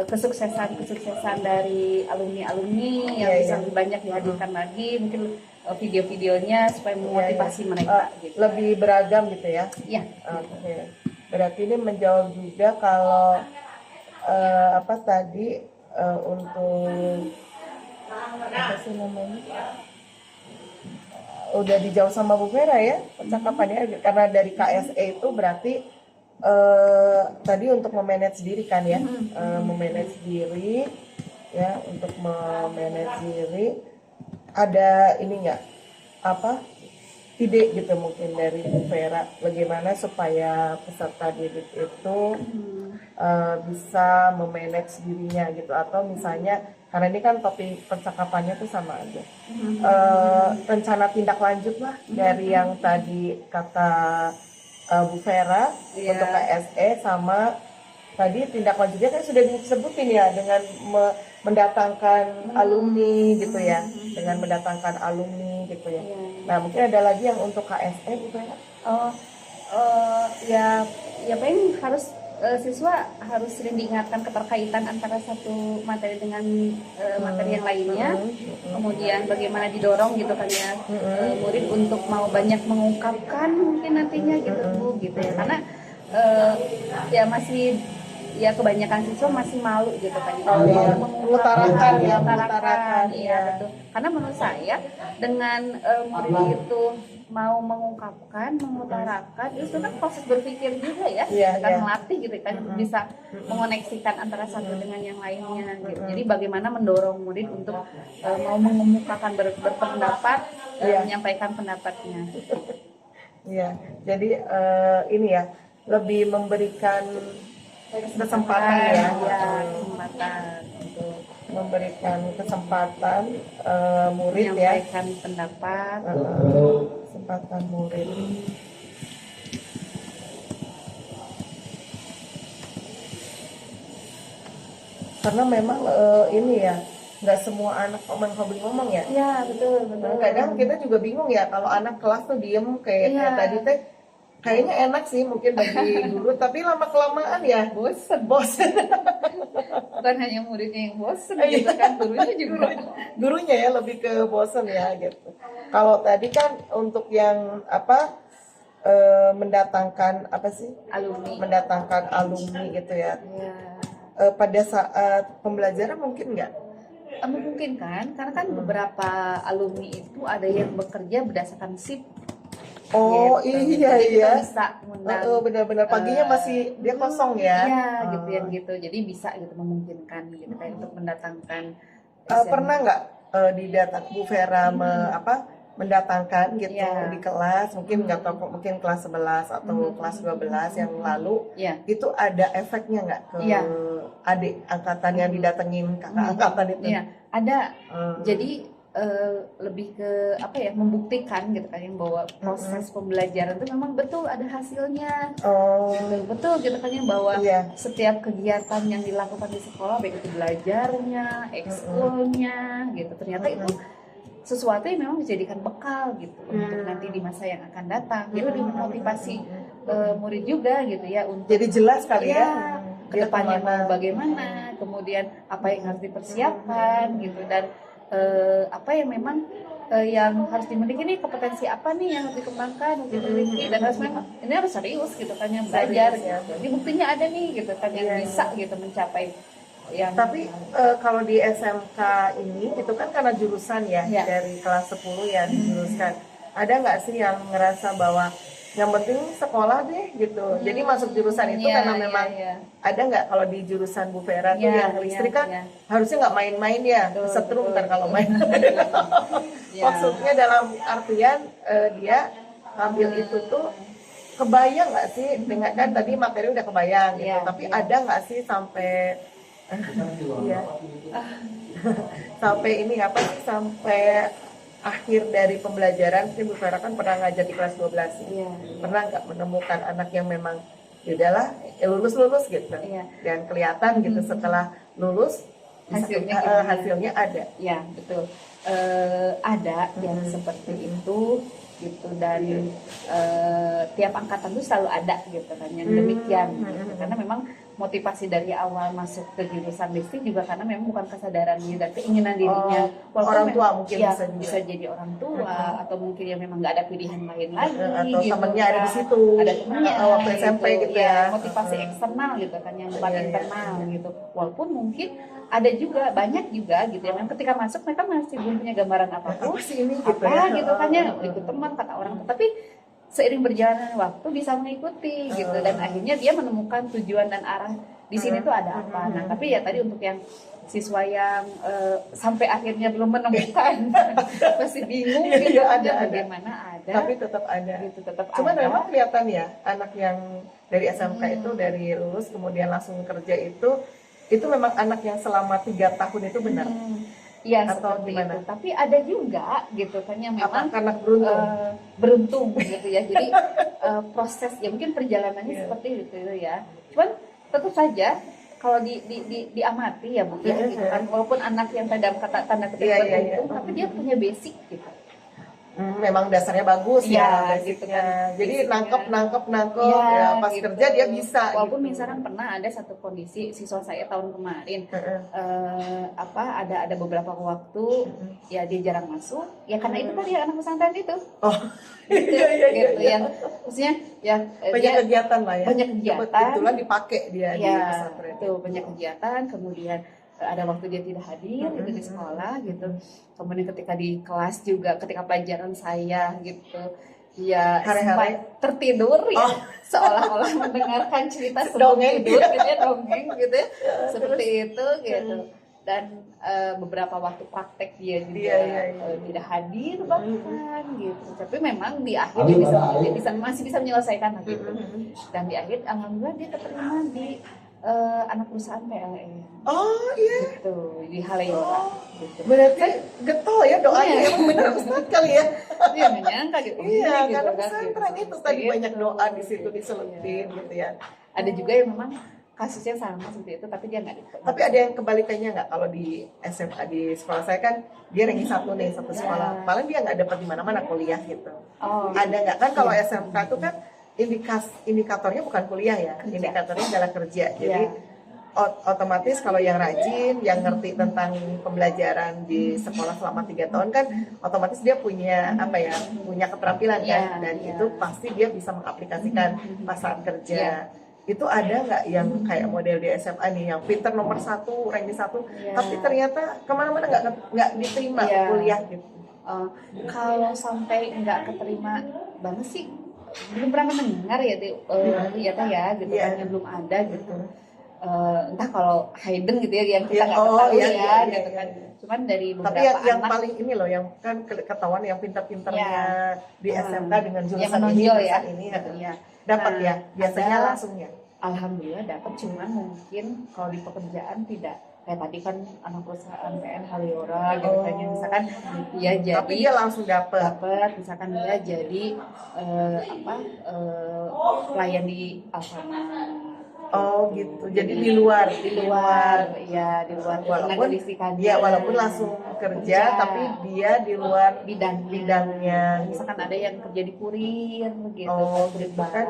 Speaker 2: kesuksesan dari alumni-alumni yang bisa lebih banyak dihadirkan lagi, mungkin video-videonya supaya memotivasi mereka gitu.
Speaker 1: Lebih beragam gitu ya.
Speaker 2: Iya.
Speaker 1: Oke. Berarti ini menjawab juga kalau tadi untuk apa sih namanya? Udah dijawab sama Bu Vera ya percakapannya, karena dari KSE itu berarti tadi untuk memanage diri kan ya, memanage diri ya, untuk memanage diri ada ini nggak ide gitu mungkin dari Bu Vera bagaimana supaya peserta didik itu bisa memanage dirinya gitu, atau misalnya karena ini kan topik percakapannya tuh sama aja, rencana tindak lanjut lah dari yang tadi kata Bu Vera untuk KSE, sama tadi tindak lanjutnya kan sudah disebutin ya dengan mendatangkan alumni gitu ya, dengan mendatangkan alumni gitu ya. Nah mungkin ada lagi yang untuk KSE Bu Vera?
Speaker 2: Ya paling harus siswa harus sering diingatkan keterkaitan antara satu materi dengan materi yang lainnya, kemudian bagaimana didorong gitu kan ya, murid untuk mau banyak mengungkapkan mungkin nantinya gitu Bu, gitu ya, karena ya masih ya kebanyakan siswa masih malu gitu kan,
Speaker 1: mengutarakan
Speaker 2: ya betul. Karena menurut saya dengan murid itu mau mengungkapkan, mengutarakan, itu kan proses berpikir juga ya, kan melatih gitu kan, bisa mengoneksikan antara satu dengan yang lainnya gitu. Jadi bagaimana mendorong murid untuk mau mengemukakan berpendapat, menyampaikan pendapatnya.
Speaker 1: Iya, jadi ini ya lebih memberikan kesempatan
Speaker 2: kesempatan untuk
Speaker 1: memberikan kesempatan murid
Speaker 2: menyampaikan pendapat,
Speaker 1: kesempatan murid. Karena memang ini ya, nggak semua anak hobi ngomong ya.
Speaker 2: Iya betul.
Speaker 1: Kadang kita juga bingung ya kalau anak kelas tuh diem kayak tadi teh, Kayaknya enak sih mungkin bagi guru, tapi lama kelamaan ya bosen.
Speaker 2: Bukan hanya muridnya yang bosen gitu kan, gurunya juga.
Speaker 1: Gurunya ya lebih ke bosen ya gitu. Kalau tadi kan untuk yang apa mendatangkan apa sih? Mendatangkan alumni gitu ya.
Speaker 2: Ya.
Speaker 1: Pada saat pembelajaran mungkin nggak?
Speaker 2: Memungkinkan karena kan beberapa alumni itu ada yang bekerja berdasarkan shift.
Speaker 1: Oh
Speaker 2: Gitu.
Speaker 1: iya
Speaker 2: Jadi kita
Speaker 1: iya.
Speaker 2: bisa ngundang
Speaker 1: Benar-benar paginya masih dia kosong ya.
Speaker 2: iya gitu yang gitu, jadi bisa gitu memungkinkan gitu kayak untuk mendatangkan
Speaker 1: Pernah nggak didatang Bu Vera mendatangkan gitu
Speaker 2: Iya.
Speaker 1: di kelas, mungkin nggak tahu mungkin kelas 11 atau kelas 12 yang lalu
Speaker 2: Iya.
Speaker 1: itu ada efeknya nggak ke
Speaker 2: Iya.
Speaker 1: adik angkatan yang didatengin kakak angkatan itu?
Speaker 2: Iya, ada. Jadi lebih ke apa ya, membuktikan gitu kan yang bahwa proses pembelajaran itu memang betul ada hasilnya.
Speaker 1: Oh
Speaker 2: Gitu. Betul gitu kan yang bahwa
Speaker 1: iya.
Speaker 2: setiap kegiatan yang dilakukan di sekolah baik itu belajarnya, ekskulnya gitu, ternyata itu sesuatu yang memang dijadikan bekal gitu untuk nanti di masa yang akan datang. Jadi lebih memotivasi murid juga gitu ya untuk
Speaker 1: Jadi jelas kali ya. Dia
Speaker 2: kedepannya
Speaker 1: kemana.
Speaker 2: mau bagaimana, kemudian apa yang harus dipersiapkan gitu, dan apa yang memang yang harus dimiliki nih, kompetensi apa nih yang harus dikembangkan, harus dimiliki, dan harus memang ini harus serius gitu kan yang belajar
Speaker 1: Serius, ya.
Speaker 2: gitu. Jadi buktinya ada nih gitu kan yang bisa gitu mencapai yang
Speaker 1: Tapi kalau di SMK ini itu kan karena jurusan ya,
Speaker 2: Ya.
Speaker 1: dari kelas 10 ya dijuruskan. Ada nggak sih yang ngerasa bahwa yang penting sekolah deh gitu. Jadi masuk jurusan itu
Speaker 2: Iya,
Speaker 1: karena
Speaker 2: iya,
Speaker 1: memang
Speaker 2: iya.
Speaker 1: ada nggak kalau di jurusan Bu Vera tuh
Speaker 2: Iya,
Speaker 1: yang listrik
Speaker 2: iya,
Speaker 1: kan
Speaker 2: iya.
Speaker 1: harusnya nggak main-main ya,
Speaker 2: Betul,
Speaker 1: setrum
Speaker 2: betul,
Speaker 1: ntar kalau main.
Speaker 2: Iya.
Speaker 1: Maksudnya dalam artian dia ambil itu tuh kebayang nggak sih dengan kan tadi materi udah kebayang gitu,
Speaker 2: Iya,
Speaker 1: tapi
Speaker 2: iya.
Speaker 1: ada nggak sih sampai iya sampai ini apa sih sampai akhir dari pembelajaran sih Bu Vera kan pernah ngajar di kelas 12
Speaker 2: Iya.
Speaker 1: pernah nggak menemukan anak yang memang ya udahlah lulus gitu
Speaker 2: Iya.
Speaker 1: dan kelihatan gitu setelah lulus
Speaker 2: Hasilnya
Speaker 1: bisa-
Speaker 2: gimana?
Speaker 1: hasilnya ada.
Speaker 2: Ya betul. Ada yang seperti itu gitu, dan tiap angkatan itu selalu ada gitu kan yang demikian gitu. Karena memang motivasi dari awal masuk ke jurusan listrik juga karena memang bukan kesadarannya dan keinginan dirinya. Walaupun
Speaker 1: orang tua
Speaker 2: memang,
Speaker 1: mungkin
Speaker 2: ya,
Speaker 1: bisa juga.
Speaker 2: bisa jadi orang tua atau mungkin ya memang nggak ada pilihan lain lagi
Speaker 1: Atau
Speaker 2: gitu,
Speaker 1: temennya ada di
Speaker 2: kan.
Speaker 1: situ.
Speaker 2: Ada temennya
Speaker 1: Waktu SMP gitu ya.
Speaker 2: motivasi eksternal gitu kan yang bukan
Speaker 1: Iya, iya.
Speaker 2: internal gitu. Walaupun mungkin ada juga banyak juga gitu ya memang ketika masuk mereka masih belum punya gambaran apapun
Speaker 1: Apa sih ini gitu
Speaker 2: apa
Speaker 1: ya?
Speaker 2: gitu kan ya, ikut teman kata orang, tapi seiring berjalannya waktu bisa mengikuti gitu, dan akhirnya dia menemukan tujuan dan arah di sini tuh ada apa. Nah tapi ya tadi untuk yang siswa yang sampai akhirnya belum menemukan masih bingung
Speaker 1: Iya,
Speaker 2: gitu
Speaker 1: ada.
Speaker 2: bagaimana ada
Speaker 1: Tapi tetap ada.
Speaker 2: gitu, tetap
Speaker 1: Cuman
Speaker 2: ada.
Speaker 1: memang kelihatan ya anak yang dari SMK itu dari lulus kemudian langsung kerja itu memang anak yang selama 3 tahun itu benar.
Speaker 2: Iya
Speaker 1: Atau
Speaker 2: seperti
Speaker 1: gimana?
Speaker 2: itu. Tapi ada juga gitu kan yang
Speaker 1: Apa
Speaker 2: memang
Speaker 1: karena beruntung?
Speaker 2: beruntung gitu ya. Jadi proses ya mungkin perjalanannya
Speaker 1: Iya.
Speaker 2: seperti itu ya. Cuman tentu saja kalau diamati ya Bu ya,
Speaker 1: Iya,
Speaker 2: gitu
Speaker 1: iya.
Speaker 2: kan, walaupun anak yang tanda kutip
Speaker 1: Iya, iya,
Speaker 2: beruntung,
Speaker 1: iya.
Speaker 2: tapi dia punya basic gitu.
Speaker 1: Memang dasarnya bagus
Speaker 2: Iya,
Speaker 1: ya
Speaker 2: gitu
Speaker 1: basicnya.
Speaker 2: kan.
Speaker 1: Jadi
Speaker 2: Basicnya.
Speaker 1: nangkep
Speaker 2: Iya,
Speaker 1: ya pas
Speaker 2: gitu.
Speaker 1: kerja dia bisa.
Speaker 2: Walaupun
Speaker 1: gitu.
Speaker 2: misalkan pernah ada satu kondisi siswa saya tahun kemarin
Speaker 1: Heeh.
Speaker 2: ada beberapa waktu ya dia jarang masuk ya karena itu tadi anak pesantren itu
Speaker 1: Oh
Speaker 2: gitu,
Speaker 1: iya iya iya.
Speaker 2: gitu, yang maksudnya ya
Speaker 1: Banyak
Speaker 2: dia
Speaker 1: kegiatan lah ya.
Speaker 2: banyak kegiatan.
Speaker 1: Kebetulan dipakai dia di
Speaker 2: ya
Speaker 1: pesantren.
Speaker 2: itu banyak kegiatan, kemudian ada waktu dia tidak hadir gitu di sekolah gitu, kemudian ketika di kelas juga ketika pelajaran saya gitu ya
Speaker 1: Hare-hare.
Speaker 2: sempat tertidur ya, seolah-olah mendengarkan cerita sebelum
Speaker 1: Dongeng.
Speaker 2: tidur gitu ya, dongeng gitu ya, seperti itu gitu. Dan beberapa waktu praktek dia juga
Speaker 1: Iya, iya.
Speaker 2: tidak hadir bahkan gitu, tapi memang di akhir dia masih bisa menyelesaikan gitu. Dan di akhir alhamdulillah dia keterima di anak perusahaan PLN
Speaker 1: Oh iya.
Speaker 2: gitu di Halayora gitu.
Speaker 1: Berarti getol ya doanya.
Speaker 2: Iya.
Speaker 1: Emang bener Ustaz kali ya.
Speaker 2: Dia nggak nyangka gitu.
Speaker 1: Iya,
Speaker 2: gitu
Speaker 1: karena
Speaker 2: kan,
Speaker 1: pesantren
Speaker 2: gitu.
Speaker 1: itu tadi
Speaker 2: Gitu.
Speaker 1: banyak doa di situ diselipin
Speaker 2: Iya.
Speaker 1: gitu ya.
Speaker 2: Ada juga yang memang kasusnya sama seperti itu, tapi dia nggak diterima.
Speaker 1: Tapi ada yang kebalikannya nggak? Kalau di SMA di sekolah saya kan dia ranking 1 nih satu sekolah. Paling dia nggak dapat di mana-mana kuliah gitu.
Speaker 2: Oh,
Speaker 1: Ada nggak kan kalau SMK itu kan indikatornya bukan kuliah ya,
Speaker 2: Kerja.
Speaker 1: indikatornya adalah kerja. Jadi
Speaker 2: Ya.
Speaker 1: otomatis kalau yang rajin, yang ngerti tentang pembelajaran di sekolah selama 3 tahun kan, otomatis dia punya apa ya, punya keterampilan kan,
Speaker 2: Ya,
Speaker 1: dan
Speaker 2: ya.
Speaker 1: itu pasti dia bisa mengaplikasikan pas saat kerja.
Speaker 2: Ya.
Speaker 1: Itu ada nggak yang kayak model di SMA nih, yang pinter nomor 1, ranking 1,
Speaker 2: Ya.
Speaker 1: tapi ternyata kemana-mana nggak diterima
Speaker 2: Ya.
Speaker 1: kuliah gitu?
Speaker 2: Kalau sampai nggak keterima banget sih, belum pernah mendengar ya, ternyata ya gitu
Speaker 1: Iya.
Speaker 2: kan, yang belum ada gitu. Entah kalau hidden gitu ya, yang kita
Speaker 1: Iya,
Speaker 2: nggak
Speaker 1: oh,
Speaker 2: ketahui
Speaker 1: iya,
Speaker 2: ya,
Speaker 1: iya,
Speaker 2: gitu
Speaker 1: iya,
Speaker 2: kan.
Speaker 1: iya.
Speaker 2: Cuman dari
Speaker 1: Tapi
Speaker 2: beberapa
Speaker 1: yang
Speaker 2: anak
Speaker 1: paling ini loh, yang kan ketahuan yang pinter-pinternya di SMK dengan
Speaker 2: yang
Speaker 1: jurusan ini,
Speaker 2: menonjol ya,
Speaker 1: jurusan ini
Speaker 2: gitu ya.
Speaker 1: dapat
Speaker 2: Nah,
Speaker 1: ya, biasanya
Speaker 2: ada-
Speaker 1: langsung ya.
Speaker 2: Alhamdulillah dapat, cuman mungkin kalau di pekerjaan tidak kayak tadi kan anak perusahaan PN Haliora gitu kan, yang misalkan dia jadi
Speaker 1: Tapi dia langsung dapat.
Speaker 2: misalkan dia jadi pelayan di Alfamart.
Speaker 1: Oh gitu. Jadi di luar,
Speaker 2: di luar tenaga
Speaker 1: walaupun
Speaker 2: listrikannya.
Speaker 1: ya walaupun langsung kerja,
Speaker 2: Kerja.
Speaker 1: tapi dia di luar
Speaker 2: bidangnya.
Speaker 1: gitu.
Speaker 2: Misalkan ada yang kerja di kurir gitu.
Speaker 1: Oh
Speaker 2: kurir
Speaker 1: gitu kan,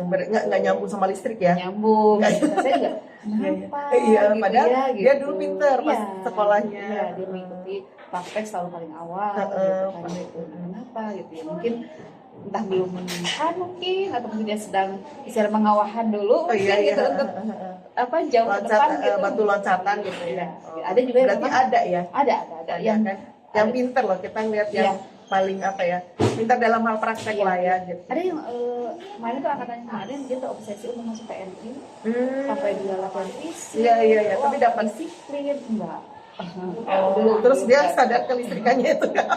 Speaker 2: barang.
Speaker 1: nggak nyambung sama listrik ya?
Speaker 2: Nyambung.
Speaker 1: Nggak.
Speaker 2: Saya juga kenapa?
Speaker 1: Iya,
Speaker 2: gitu
Speaker 1: padahal
Speaker 2: ya,
Speaker 1: dia
Speaker 2: gitu.
Speaker 1: dulu pinter pas
Speaker 2: Iya,
Speaker 1: sekolahnya.
Speaker 2: Iya, dia mengikuti praktek selalu paling awal
Speaker 1: Heeh,
Speaker 2: gitu kan. Kenapa gitu ya? Mungkin entah belum menemukan mungkin, atau mungkin dia sedang istilah mengawahan dulu
Speaker 1: Oh iya,
Speaker 2: mungkin
Speaker 1: iya.
Speaker 2: gitu untuk jauh ke depan gitu.
Speaker 1: Batu loncatan gitu ya.
Speaker 2: Iya.
Speaker 1: Oh.
Speaker 2: Ada juga yang
Speaker 1: Berarti
Speaker 2: memang-
Speaker 1: ada ya?
Speaker 2: ada yang
Speaker 1: kan? Yang pinter loh, kita ngeliat
Speaker 2: Iya.
Speaker 1: yang paling apa ya, pintar dalam hal praktek
Speaker 2: Iya.
Speaker 1: lah ya gitu.
Speaker 2: ada yang kemarin tuh angkatannya kemarin dia tuh obsesi untuk masuk TNI sampai dia latihan fisik.
Speaker 1: Iya, iya, iya. Tapi
Speaker 2: Wah,
Speaker 1: dapat.
Speaker 2: disiplin enggak.
Speaker 1: Terus dia sadar kelistrikannya itu kan?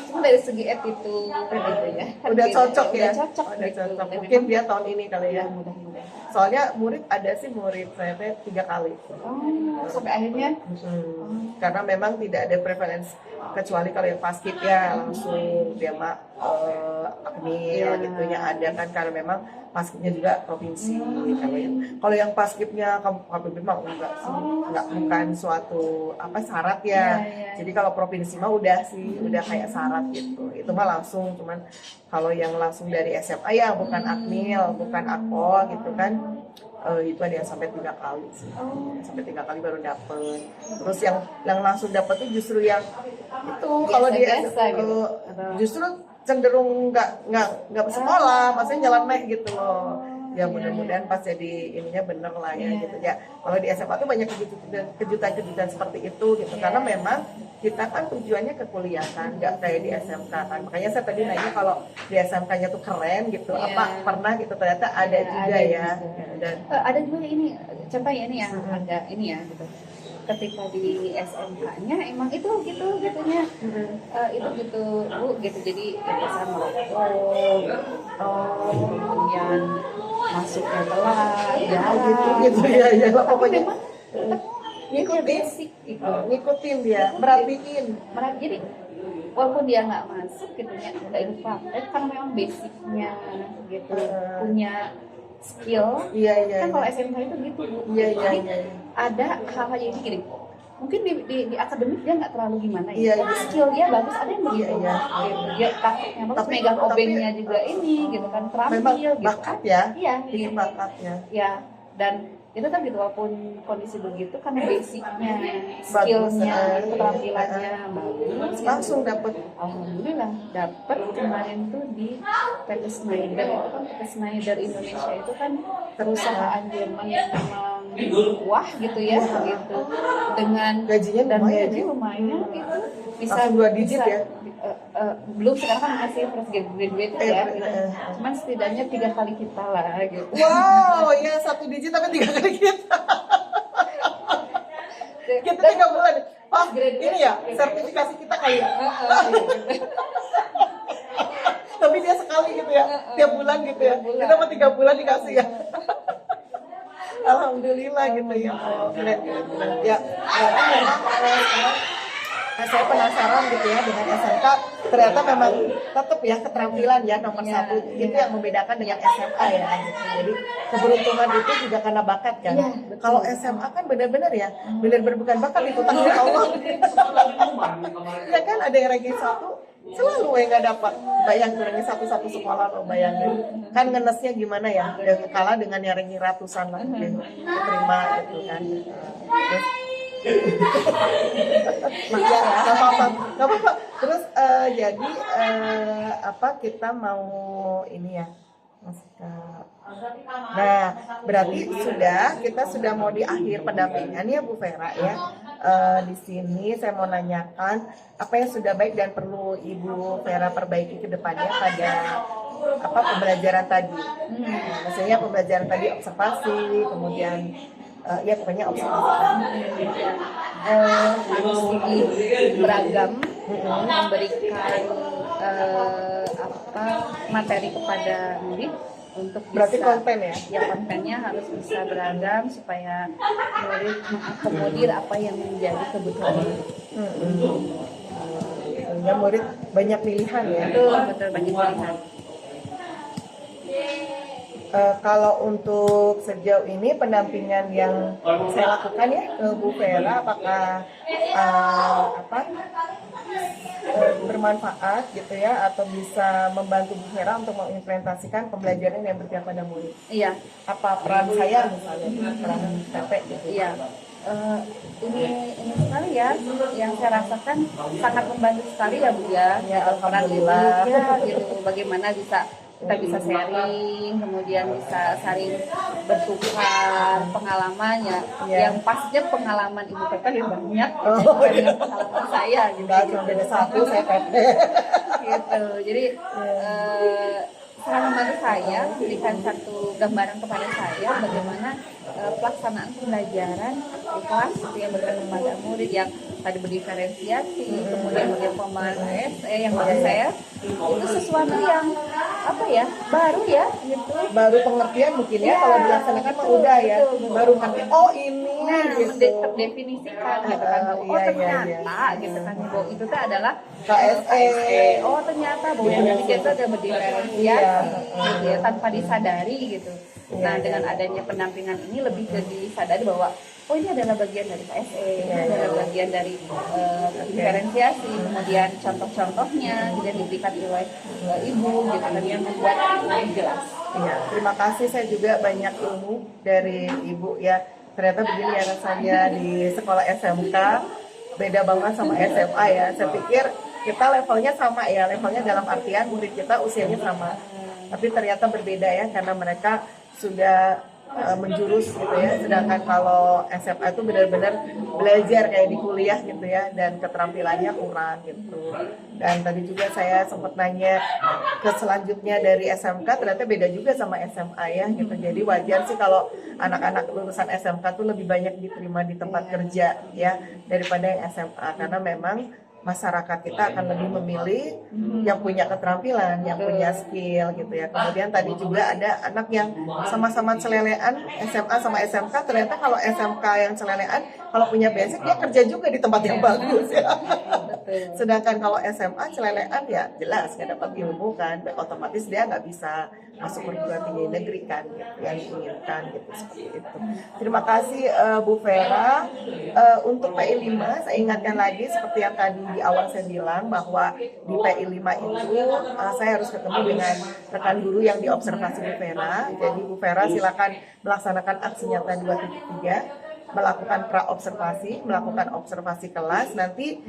Speaker 2: Cuma dari segi attitude gitu ya.
Speaker 1: Udah
Speaker 2: Gitu.
Speaker 1: cocok ya?
Speaker 2: Udah cocok
Speaker 1: Udah
Speaker 2: gitu.
Speaker 1: cocok.
Speaker 2: Dan
Speaker 1: Mungkin
Speaker 2: memang-
Speaker 1: dia tahun ini kali
Speaker 2: ya
Speaker 1: ya.
Speaker 2: mudah-mudahan.
Speaker 1: Soalnya murid ada sih, murid saya teh 3 kali.
Speaker 2: Oh, sampai akhirnya
Speaker 1: Karena memang tidak ada preferensi, kecuali kalau yang paskib ya langsung dia mah akmil
Speaker 2: Iya.
Speaker 1: gitu ya, ada kan, karena memang paskibnya juga provinsi. Kalau yang paskibnya KPB mah enggak sih, enggak, bukan suatu syarat ya.
Speaker 2: Iya.
Speaker 1: Jadi kalau provinsi mah udah sih, udah kayak syarat gitu. Itu mah langsung, cuman kalau yang langsung dari SMA ya bukan akmil, bukan akpol gitu kan. Itu ada yang sampai 3 kali sih, sampai 3 kali baru dapet. Terus yang langsung dapet itu justru yang itu kalau di
Speaker 2: Biasa-biasa gitu.
Speaker 1: justru cenderung nggak bersekolah, maksudnya jalan meh gitu loh. Ya mudah-mudahan pas jadi ininya bener lah ya gitu ya. Kalau di SMA tuh banyak kejutan-kejutan seperti itu gitu, karena memang kita kan tujuannya ke kuliah kan, nggak kayak di SMK kan. Makanya saya tadi nanya kalau di SMK-nya tuh keren gitu,
Speaker 2: Iya.
Speaker 1: apa pernah gitu, ternyata ada
Speaker 2: Iya,
Speaker 1: juga
Speaker 2: ada
Speaker 1: ya.
Speaker 2: juga.
Speaker 1: Dan
Speaker 2: Ada juga ini contohnya ini yang agak ini ya gitu. Ketika di SMK-nya emang itu gitunya itu gitu Bu gitu, jadi biasa merokok gitu. Kemudian masuknya telat
Speaker 1: gitu ya, ya lah,
Speaker 2: tapi
Speaker 1: pokoknya
Speaker 2: memang tetap
Speaker 1: ngikutin,
Speaker 2: basic gitu.
Speaker 1: ngikutin dia, merhatiin.
Speaker 2: Jadi walaupun dia nggak masuk gitu ya, nggak ikut praktek karena memang basicnya gitu, punya skill.
Speaker 1: Iya, iya.
Speaker 2: Kan kalau SMK itu gitu Bu.
Speaker 1: Iya, iya,
Speaker 2: Jadi
Speaker 1: iya.
Speaker 2: ada hal-hal yang gini, mungkin di akademik dia nggak terlalu gimana ya,
Speaker 1: Iya,
Speaker 2: tapi
Speaker 1: iya.
Speaker 2: skill dia bagus, ada yang begitu.
Speaker 1: Iya,
Speaker 2: Gitu. Dia prakteknya bagus,
Speaker 1: Tapi-
Speaker 2: megang
Speaker 1: tapi-
Speaker 2: obengnya juga ini gitu kan, terampil
Speaker 1: Memang
Speaker 2: gitu
Speaker 1: bakat
Speaker 2: kan.
Speaker 1: ya,
Speaker 2: Iya,
Speaker 1: itu
Speaker 2: gitu.
Speaker 1: bakatnya.
Speaker 2: Ya, dan itu kan gitu, walaupun kondisi begitu karena basicnya,
Speaker 1: Bagus,
Speaker 2: skillnya,
Speaker 1: keterampilannya
Speaker 2: keterampilannya bagus,
Speaker 1: Langsung dapet.
Speaker 2: Alhamdulillah dapat kemarin tuh di PT Schneider. Itu kan PT Schneider Indonesia itu kan perusahaan Jerman yang memang wah gitu ya gitu, dengan
Speaker 1: Gajinya
Speaker 2: dan
Speaker 1: lumayan
Speaker 2: gaji
Speaker 1: ya.
Speaker 2: lumayan gitu, bisa
Speaker 1: Langsung 2 digit ya?
Speaker 2: Belum, sekarang kan masih fresh graduate ya gitu.
Speaker 1: eh.
Speaker 2: Cuman setidaknya 3 kali kita lah gitu.
Speaker 1: Wow, ya 1 digit tapi 3 kali kita. Kita 3 bulan. Oh, ini ya sertifikasi kita kali ya. Tapi dia sekali gitu ya, tiap bulan gitu ya.
Speaker 2: Tiap bulan.
Speaker 1: Kita mah 3 bulan dikasih ya. Alhamdulillah gitu ya. Oh, keren. Ya, berarti memang sekarang saya penasaran gitu ya dengan SMK, ternyata memang tetap ya keterampilan ya nomor
Speaker 2: Iya,
Speaker 1: 1 itu
Speaker 2: iya.
Speaker 1: yang membedakan dengan SMA ya. Jadi keberuntungan itu juga karena bakat kan.
Speaker 2: Iya, betul.
Speaker 1: Kalau SMA kan benar-benar ya, benar-benar bukan bakat, itu takdir Allah. Ya kan, ada yang ranking 1 selalu nggak dapat. Bayang kurangnya satu sekolah loh, bayangin kan ngenesnya gimana ya, dengan kalah dengan nyaring ratusan lah diterima gitu kan. Terus ya nggak apa-apa. Terus jadi apa kita mau ini ya, Mas Kak. Nah, berarti kita sudah mau di akhir pendampingan ya Bu Vera ya. Di sini saya mau nanyakan apa yang sudah baik dan perlu Ibu Vera perbaiki ke depannya pada apa pembelajaran tadi. Maksudnya pembelajaran tadi observasi, kemudian ya pokoknya observasi.
Speaker 2: Harus lebih beragam, memberikan apa materi kepada murid untuk bisa,
Speaker 1: berarti konten ya?
Speaker 2: Kontennya harus bisa beragam supaya murid mengakomodir apa yang menjadi kebutuhan murid.
Speaker 1: Sehingga murid banyak pilihan ya?
Speaker 2: Betul banyak pilihan.
Speaker 1: Kalau untuk sejauh ini pendampingan yang saya lakukan ya ke Bu Vera, apakah bermanfaat gitu ya, atau bisa membantu Bu Vera untuk mengimplementasikan pembelajaran yang berpihak pada murid?
Speaker 2: Iya.
Speaker 1: Apa peran saya misalnya, peran PT gitu?
Speaker 2: Iya. Ini sekali ya, yang saya rasakan sangat membantu sekali ya Bu ya.
Speaker 1: Alhamdulillah.
Speaker 2: Ya, gitu. Bagaimana kita bisa sharing, kemudian bisa saling bertukar pengalaman ya. Yang pastinya pengalaman Ibu Pepe lebih banyak dibanding pengalaman saya gitu.
Speaker 1: Cuma beda satu, saya Pepe.
Speaker 2: Gitu. Jadi sangat membantu saya, memberikan satu gambaran kepada saya bagaimana pelaksanaan pembelajaran di kelas itu yang berkaitan kepada murid yang tadi berdiferensiasi, kemudian bagaimana pembahasan ASE yang bagi saya itu sesuatu yang apa ya, baru ya gitu.
Speaker 1: Baru pengertian mungkin ya, kalau dilaksanakan mah udah ya, baru ngerti oh ini gitu.
Speaker 2: Terdefinisikan gitu kan. Oh ternyata gitu kan, bahwa itu tuh adalah
Speaker 1: KSE.
Speaker 2: Oh ternyata bahwa yang demikian itu ada berdiferensiasi gitu ya, tanpa disadari gitu. Nah dengan adanya pendampingan ini lebih ke disadari bahwa oh ini adalah bagian dari KSE, ini adalah bagian dari diferensiasi, kemudian contoh-contohnya tidak diberikan oleh Ibu gitu kan, yang membuat lebih jelas.
Speaker 1: Iya, terima kasih, saya juga banyak ilmu dari Ibu ya. Ternyata begini ya rasanya di sekolah SMK, beda banget sama SMA ya. Saya pikir kita levelnya sama ya, levelnya dalam artian murid kita usianya sama. Tapi ternyata berbeda ya, karena mereka sudah menjurus gitu ya, sedangkan kalau SMA itu benar-benar belajar kayak di kuliah gitu ya, dan keterampilannya kurang gitu. Dan tadi juga saya sempat nanya ke selanjutnya dari SMK, ternyata beda juga sama SMA ya gitu. Jadi wajar sih kalau anak-anak lulusan SMK tuh lebih banyak diterima di tempat kerja ya daripada yang SMA, karena memang masyarakat kita akan lebih memilih yang punya keterampilan, yang punya skill gitu ya. Kemudian tadi juga ada anak yang sama-sama celelean SMA sama SMK, ternyata kalau SMK yang celelean kalau punya basic dia kerja juga di tempat yang bagus ya. Sedangkan kalau SMA celelean ya jelas nggak dapat ilmu kan, otomatis dia nggak bisa masuk perguruan tinggi negeri kan gitu, yang diinginkan gitu, seperti itu. Terima kasih Bu Vera. Untuk PI 5 saya ingatkan lagi seperti yang tadi di awal saya bilang, bahwa di PI 5 itu saya harus ketemu dengan rekan guru yang diobservasi Bu Vera. Jadi Bu Vera silakan melaksanakan aksi nyata 2.3, melakukan pra-observasi, melakukan observasi kelas. Nanti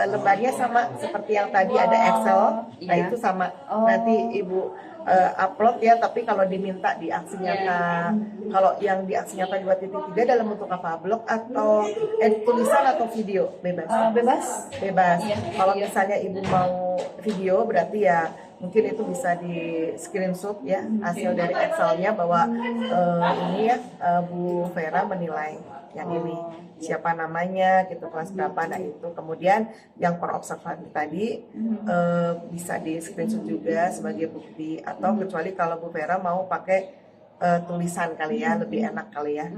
Speaker 1: lembarnya sama seperti yang tadi ada Excel, nah itu sama. Nanti Ibu upload ya, tapi kalau diminta di aksi nyata, kalau yang di aksi nyata 2.3 dalam bentuk apa? Blog atau tulisan atau video? Bebas. Bebas. Kalau misalnya Ibu mau video, berarti ya mungkin itu bisa di screenshot ya hasil dari Excelnya, bahwa ini ya Bu Vera menilai yang ini siapa namanya gitu, kelas berapa. Nah itu kemudian yang per observasi tadi bisa di screenshot juga sebagai bukti, atau kecuali kalau Bu Vera mau pakai tulisan kali ya, lebih enak kali ya.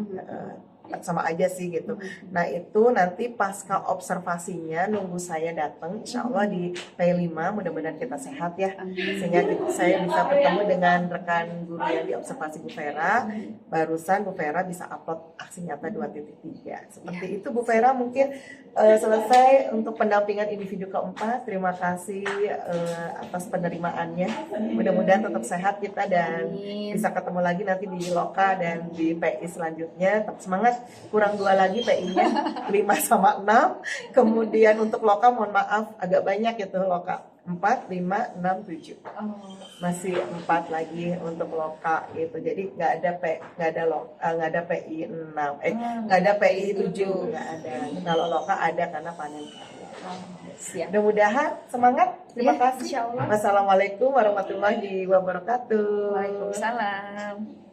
Speaker 1: sama aja sih gitu. Nah itu nanti pasca observasinya nunggu saya datang, insya Allah di P5, mudah-mudahan kita sehat ya, sehingga saya bisa bertemu dengan rekan guru yang diobservasi Bu Vera. Barusan Bu Vera bisa upload aksi nyata 2.3 seperti itu Bu Vera. Mungkin selesai untuk pendampingan individu keempat. Terima kasih atas penerimaannya, mudah-mudahan tetap sehat kita dan bisa ketemu lagi nanti di Loka dan di PI selanjutnya. Tetap semangat, kurang 2 lagi PI-nya 5 sama 6. Kemudian untuk Loka mohon maaf agak banyak itu Loka 4, 5, 6, 7. Masih 4 lagi untuk Loka itu. Jadi nggak ada PI 6, nggak ada PI 7, nggak ada. Kalau Loka ada karena panen.
Speaker 2: Siap.
Speaker 1: Mudah-mudahan semangat. Terima
Speaker 2: Ya,
Speaker 1: kasih.
Speaker 2: insya Allah.
Speaker 1: Wassalamualaikum warahmatullahi wabarakatuh.
Speaker 2: Waalaikumsalam.